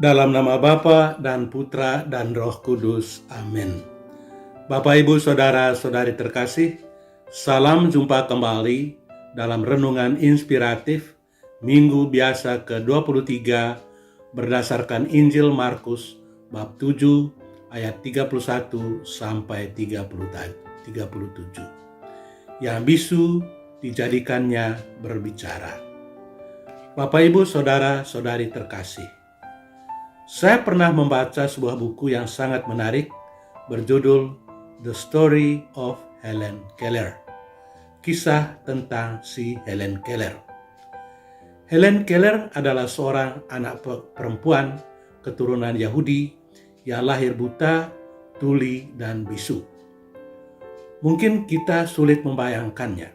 Dalam nama Bapa dan Putra dan Roh Kudus. Amin. Bapak, Ibu, Saudara-saudari terkasih, salam jumpa kembali dalam Renungan Inspiratif Minggu Biasa ke-23 berdasarkan Injil Markus bab 7 ayat 31 sampai 37. Yang bisu dijadikannya berbicara. Bapak, Ibu, Saudara-saudari terkasih, saya pernah membaca sebuah buku yang sangat menarik berjudul The Story of Helen Keller. Kisah tentang si Helen Keller. Helen Keller adalah seorang anak perempuan keturunan Yahudi yang lahir buta, tuli, dan bisu. Mungkin kita sulit membayangkannya.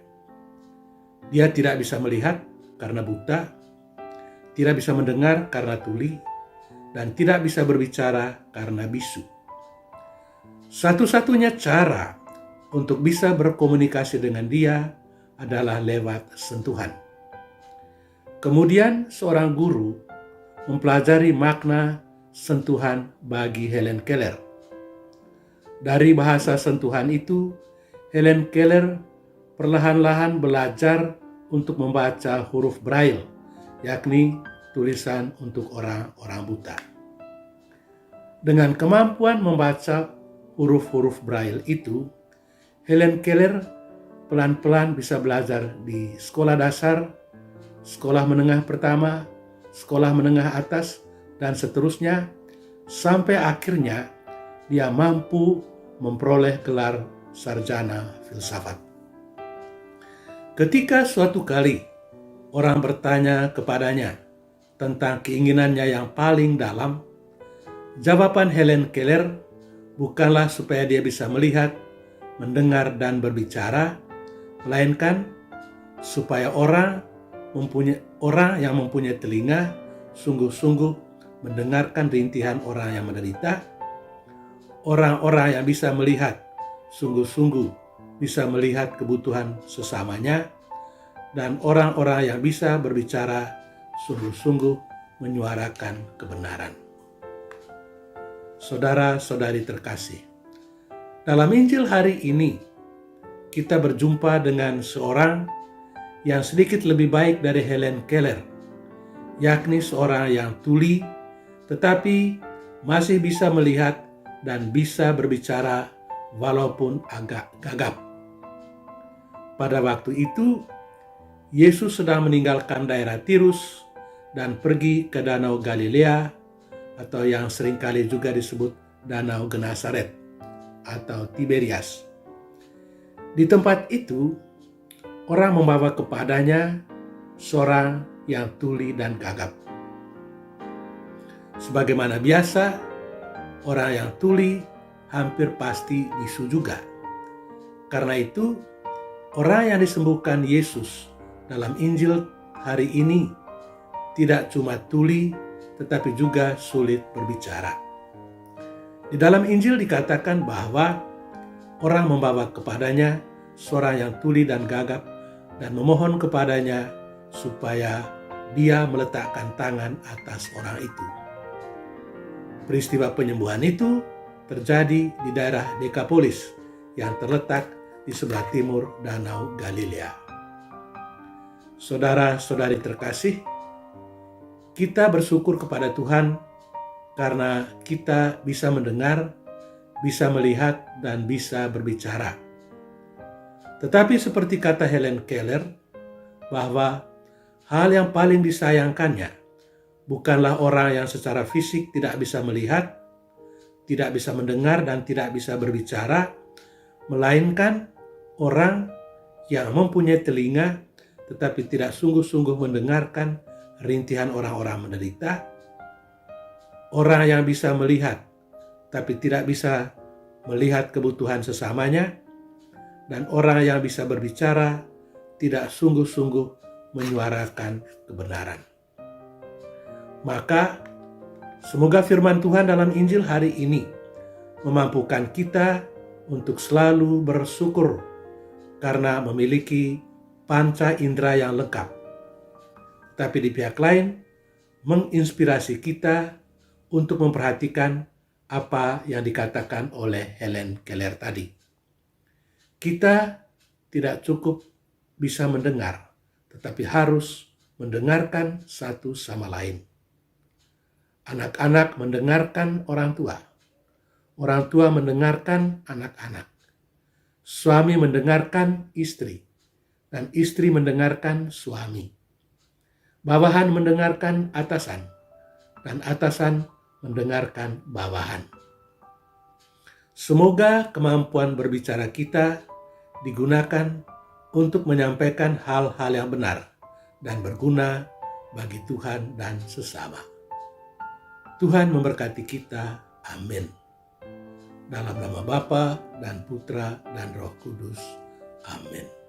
Dia tidak bisa melihat karena buta, tidak bisa mendengar karena tuli, dan tidak bisa berbicara karena bisu. Satu-satunya cara untuk bisa berkomunikasi dengan dia adalah lewat sentuhan. Kemudian seorang guru mempelajari makna sentuhan bagi Helen Keller. Dari bahasa sentuhan itu, Helen Keller perlahan-lahan belajar untuk membaca huruf Braille, yakni tulisan untuk orang-orang buta. Dengan kemampuan membaca huruf-huruf Braille itu, Helen Keller pelan-pelan bisa belajar di sekolah dasar, sekolah menengah pertama, sekolah menengah atas, dan seterusnya, sampai akhirnya dia mampu memperoleh gelar sarjana filsafat. Ketika suatu kali orang bertanya kepadanya tentang keinginannya yang paling dalam, jawaban Helen Keller bukanlah supaya dia bisa melihat, mendengar, dan berbicara, melainkan supaya orang yang mempunyai telinga sungguh-sungguh mendengarkan rintihan orang yang menderita, orang-orang yang bisa melihat sungguh-sungguh bisa melihat kebutuhan sesamanya, dan orang-orang yang bisa berbicara sungguh-sungguh menyuarakan kebenaran. Saudara-saudari terkasih, dalam Injil hari ini kita berjumpa dengan seorang yang sedikit lebih baik dari Helen Keller, yakni seorang yang tuli tetapi masih bisa melihat dan bisa berbicara walaupun agak gagap. Pada waktu itu, Yesus sedang meninggalkan daerah Tirus dan pergi ke Danau Galilea, atau yang seringkali juga disebut Danau Genesaret atau Tiberias. Di tempat itu, orang membawa kepadanya seorang yang tuli dan gagap. Sebagaimana biasa, orang yang tuli hampir pasti bisu juga. Karena itu, orang yang disembuhkan Yesus dalam Injil hari ini tidak cuma tuli, tetapi juga sulit berbicara. Di dalam Injil dikatakan bahwa orang membawa kepadanya seorang yang tuli dan gagap dan memohon kepadanya supaya dia meletakkan tangan atas orang itu. Peristiwa penyembuhan itu terjadi di daerah Dekapolis yang terletak di sebelah timur Danau Galilea. Saudara-saudari terkasih, kita bersyukur kepada Tuhan karena kita bisa mendengar, bisa melihat, dan bisa berbicara. Tetapi seperti kata Helen Keller, bahwa hal yang paling disayangkannya bukanlah orang yang secara fisik tidak bisa melihat, tidak bisa mendengar, dan tidak bisa berbicara, melainkan orang yang mempunyai telinga tetapi tidak sungguh-sungguh mendengarkan rintihan orang-orang menderita, orang yang bisa melihat tapi tidak bisa melihat kebutuhan sesamanya, dan orang yang bisa berbicara tidak sungguh-sungguh menyuarakan kebenaran. Maka semoga firman Tuhan dalam Injil hari ini memampukan kita untuk selalu bersyukur karena memiliki panca indera yang lengkap. Tapi di pihak lain menginspirasi kita untuk memperhatikan apa yang dikatakan oleh Helen Keller tadi. Kita tidak cukup bisa mendengar, tetapi harus mendengarkan satu sama lain. Anak-anak mendengarkan orang tua mendengarkan anak-anak, suami mendengarkan istri, dan istri mendengarkan suami. Bawahan mendengarkan atasan, dan atasan mendengarkan bawahan. Semoga kemampuan berbicara kita digunakan untuk menyampaikan hal-hal yang benar dan berguna bagi Tuhan dan sesama. Tuhan memberkati kita. Amin. Dalam nama Bapa dan Putra dan Roh Kudus. Amin.